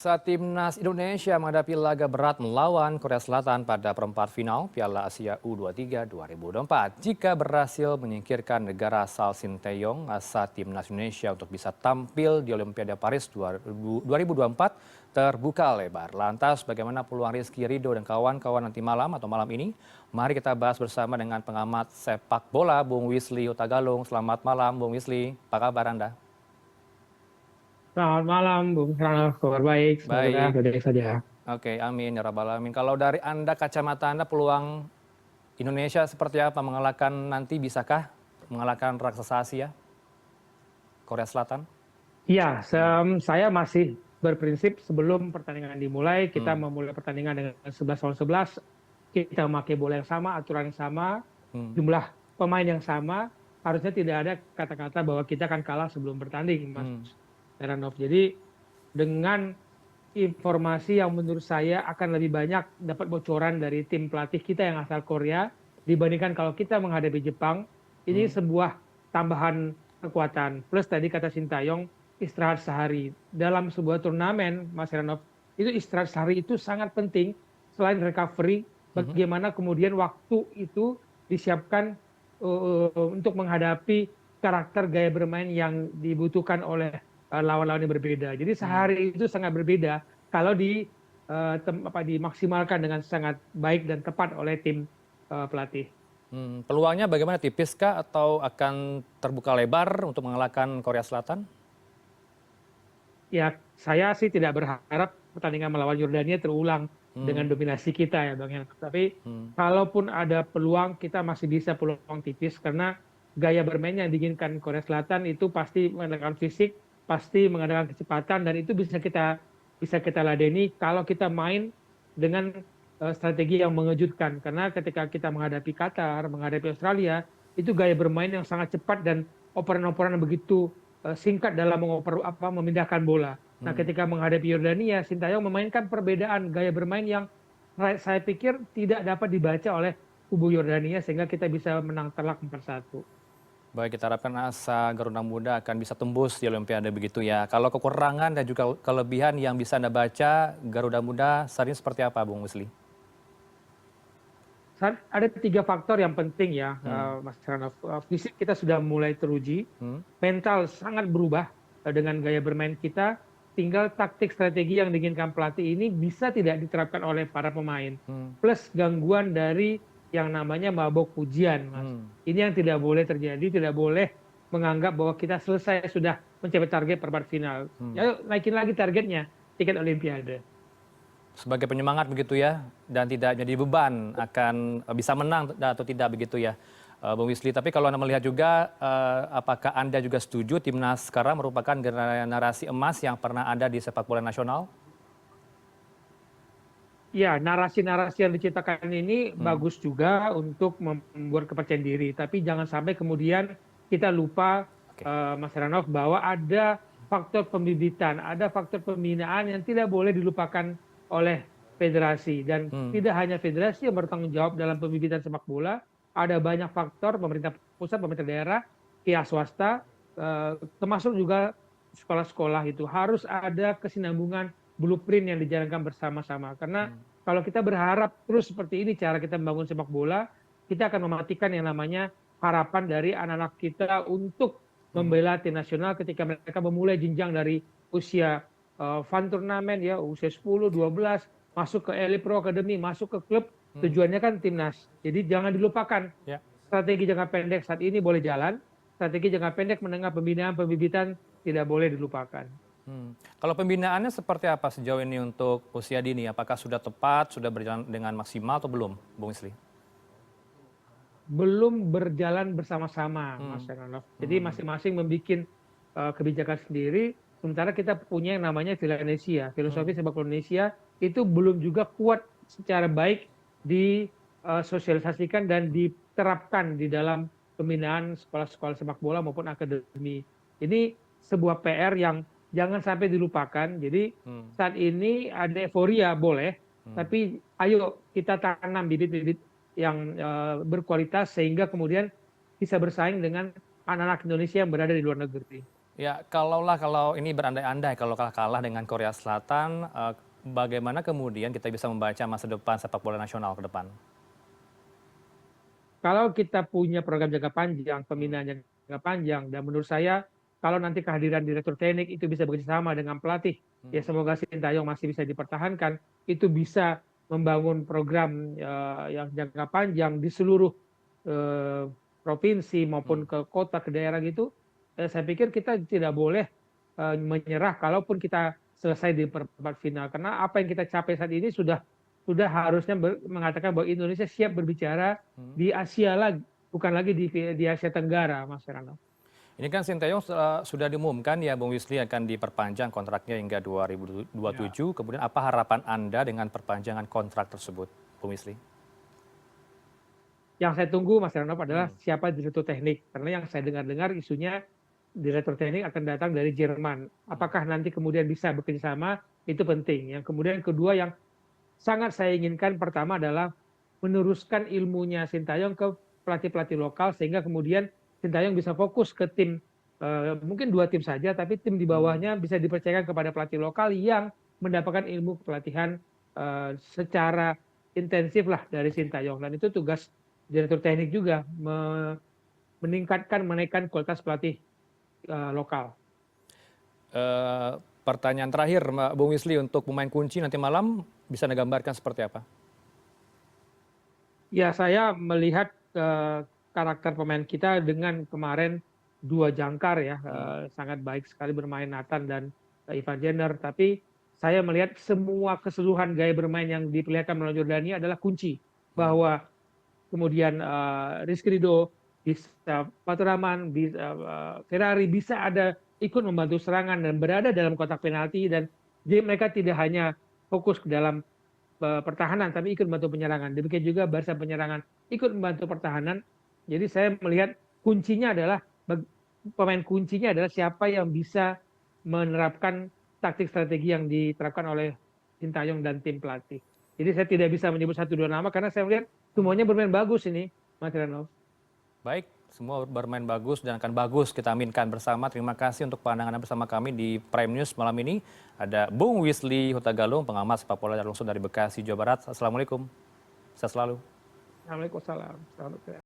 Saat timnas Indonesia menghadapi laga berat melawan Korea Selatan pada perempat final Piala Asia U23 2024. Jika berhasil menyingkirkan negara asal Sinteyong, asa timnas Indonesia untuk bisa tampil di Olimpiade Paris 2024 terbuka lebar. Lantas bagaimana peluang Rizky Ridho dan kawan-kawan nanti malam atau malam ini? Mari kita bahas bersama dengan pengamat sepak bola Bung Wisly Utagalung. Selamat malam Bung Wisly, apa kabar Anda? Selamat malam, Bung Rano. Kabar baik, semoga Baik. baik saja. Oke, amin ya rabbal alamin. Kalau dari Anda, kacamata Anda, peluang Indonesia seperti apa mengalahkan nanti, bisakah mengalahkan raksasa Asia, Korea Selatan? Iya, saya masih berprinsip sebelum pertandingan dimulai, kita Hmm, memulai pertandingan dengan 11 lawan 11, kita memakai bola yang sama, aturan yang sama, hmm, jumlah pemain yang sama, harusnya tidak ada kata-kata bahwa kita akan kalah sebelum bertanding, Mas hmm, Heranov. Jadi dengan informasi yang menurut saya akan lebih banyak dapat bocoran dari tim pelatih kita yang asal Korea dibandingkan kalau kita menghadapi Jepang. Ini hmm, sebuah tambahan kekuatan. Plus tadi kata Sintayong, istirahat sehari. Dalam sebuah turnamen, Mas Heranov, itu istirahat sehari itu sangat penting. Selain recovery, hmm, bagaimana kemudian waktu itu disiapkan untuk menghadapi karakter gaya bermain yang dibutuhkan oleh lawan-lawan yang berbeda. Jadi hmm, sehari itu sangat berbeda kalau dimaksimalkan dengan sangat baik dan tepat oleh tim pelatih. Peluangnya bagaimana, tipiskah atau akan terbuka lebar untuk mengalahkan Korea Selatan? Ya, saya sih tidak berharap pertandingan melawan Yordania terulang dengan Hmm, dominasi kita ya, Bang Yan. Tapi hmm, kalaupun ada peluang, kita masih bisa peluang tipis karena gaya bermain yang diinginkan Korea Selatan itu pasti mengandalkan fisik, pasti mengandalkan kecepatan, dan itu bisa kita ladeni kalau kita main dengan strategi yang mengejutkan. Karena ketika kita menghadapi Qatar, menghadapi Australia, itu gaya bermain yang sangat cepat dan operan-operan yang begitu singkat dalam memindahkan bola. Nah, hmm. ketika menghadapi Yordania, Sintayong memainkan perbedaan gaya bermain yang saya pikir tidak dapat dibaca oleh kubu Yordania sehingga kita bisa menang telak 4-1. Baik, kita harapkan asa Garuda Muda akan bisa tembus di Olimpiade begitu ya. Kalau kekurangan dan juga kelebihan yang bisa Anda baca, Garuda Muda saat ini seperti apa, Bung Wisly? Ada 3 faktor yang penting ya, Hmm, Mas Ranov. Fisik kita sudah mulai teruji, hmm, mental sangat berubah dengan gaya bermain kita. Tinggal taktik strategi yang diinginkan pelatih ini bisa tidak diterapkan oleh para pemain. hmm, Plus gangguan dari yang namanya mabok pujian, Mas. hmm. Ini yang tidak boleh terjadi, tidak boleh menganggap bahwa kita selesai sudah mencapai target perempat final. Hmm. Ya, naikin lagi targetnya, tiket Olimpiade. Sebagai penyemangat begitu ya, dan tidak jadi beban akan bisa menang atau tidak begitu ya, Bung Wisly. Tapi kalau Anda melihat juga, apakah Anda juga setuju timnas sekarang merupakan generasi emas yang pernah ada di sepak bola nasional? Ya, narasi-narasi yang diciptakan ini Hmm, bagus juga untuk membuat kepercayaan diri. Tapi jangan sampai kemudian kita lupa, oke. Mas Heranov, bahwa ada faktor pembibitan, ada faktor pembinaan yang tidak boleh dilupakan oleh federasi. Dan Hmm, tidak hanya federasi yang bertanggung jawab dalam pembibitan sepak bola, ada banyak faktor pemerintah pusat, pemerintah daerah, pihak swasta, termasuk juga sekolah-sekolah itu. Harus ada kesinambungan blueprint yang dijalankan bersama-sama. Karena hmm, kalau kita berharap terus seperti ini cara kita membangun sepak bola, kita akan mematikan yang namanya harapan dari anak-anak kita untuk hmm, membela tim nasional ketika mereka memulai jenjang dari usia fun turnamen ya, usia 10, 12, masuk ke Elite Pro Academy, masuk ke klub, hmm. tujuannya kan timnas. Jadi jangan dilupakan Ya. strategi jangka pendek saat ini boleh jalan, strategi jangka pendek menengah pembinaan, pembibitan tidak boleh dilupakan. Hmm. Kalau pembinaannya seperti apa sejauh ini untuk usia dini? Apakah sudah tepat, sudah berjalan dengan maksimal atau belum, Bung Wisly? Belum berjalan bersama-sama, Mas Hmm, Heranov. Jadi hmm, masing-masing membuat kebijakan sendiri, sementara kita punya yang namanya Vilanesia, hmm, filosofi sepak bola Indonesia itu belum juga kuat secara baik disosialisasikan dan diterapkan di dalam pembinaan sekolah-sekolah sepak bola maupun akademi. Ini sebuah PR yang jangan sampai dilupakan. Jadi hmm, saat ini ada euforia boleh, hmm. tapi ayo kita tanam bibit-bibit yang berkualitas sehingga kemudian bisa bersaing dengan anak-anak Indonesia yang berada di luar negeri. Ya, kalau ini berandai-andai kalau kalah dengan Korea Selatan, bagaimana kemudian kita bisa membaca masa depan sepak bola nasional ke depan? Kalau kita punya program jangka panjang, pembinaan jangka panjang, dan menurut saya kalau nanti kehadiran direktur teknik itu bisa bekerjasama dengan pelatih, ya semoga Sintayong masih bisa dipertahankan, itu bisa membangun program yang jangka panjang di seluruh eh, provinsi maupun ke kota, ke daerah gitu. Saya pikir kita tidak boleh menyerah kalaupun kita selesai di perempat final. Karena apa yang kita capai saat ini sudah harusnya mengatakan bahwa Indonesia siap berbicara di Asia lagi, bukan lagi di Asia Tenggara, Mas Herano. Ini kan Sinteyong sudah diumumkan ya Bung Wisli akan diperpanjang kontraknya hingga Ya. 2027. Kemudian apa harapan Anda dengan perpanjangan kontrak tersebut, Bung Wisli? Yang saya tunggu, Mas Herano, adalah Hmm. siapa direktur teknik. Karena yang saya dengar-dengar isunya direktur teknik akan datang dari Jerman. Apakah nanti kemudian bisa bekerja sama, itu penting. Yang kemudian kedua yang sangat saya inginkan pertama adalah meneruskan ilmunya Sintayong ke pelatih-pelatih lokal sehingga kemudian Sintayong bisa fokus ke tim mungkin 2 tim saja tapi tim di bawahnya bisa dipercayakan kepada pelatih lokal yang mendapatkan ilmu kepelatihan secara intensif lah dari Sintayong, dan itu tugas direktur teknik juga menaikkan kualitas pelatih lokal. Pertanyaan terakhir, Bung Wisli, untuk pemain kunci nanti malam bisa Anda gambarkan seperti apa? Ya, saya melihat karakter pemain kita dengan kemarin 2 jangkar ya, sangat baik sekali bermain Nathan dan Ivan Jenner. Tapi saya melihat semua keseluruhan gaya bermain yang diperlihatkan melalui Jordania adalah kunci. Bahwa kemudian Rizky Ridho, bisa Fatur bisa Ferrari bisa ada ikut membantu serangan dan berada dalam kotak penalti, dan jadi mereka tidak hanya fokus ke dalam pertahanan tapi ikut membantu penyerangan. Demikian juga barisan penyerangan ikut membantu pertahanan. Jadi saya melihat kuncinya adalah pemain kuncinya adalah siapa yang bisa menerapkan taktik strategi yang diterapkan oleh Sintayong dan tim pelatih. Jadi saya tidak bisa menyebut 1 2 nama karena saya melihat semuanya bermain bagus ini, Mas Renov. Baik, semua bermain bagus dan akan bagus kita aminkan bersama. Terima kasih untuk pandangan Anda bersama kami di Prime News malam ini. Ada Bung Wisli Hutagalung, pengamat sepak bola langsung dari Bekasi, Jawa Barat. Assalamualaikum. Sehat selalu. Assalamualaikum. Selamat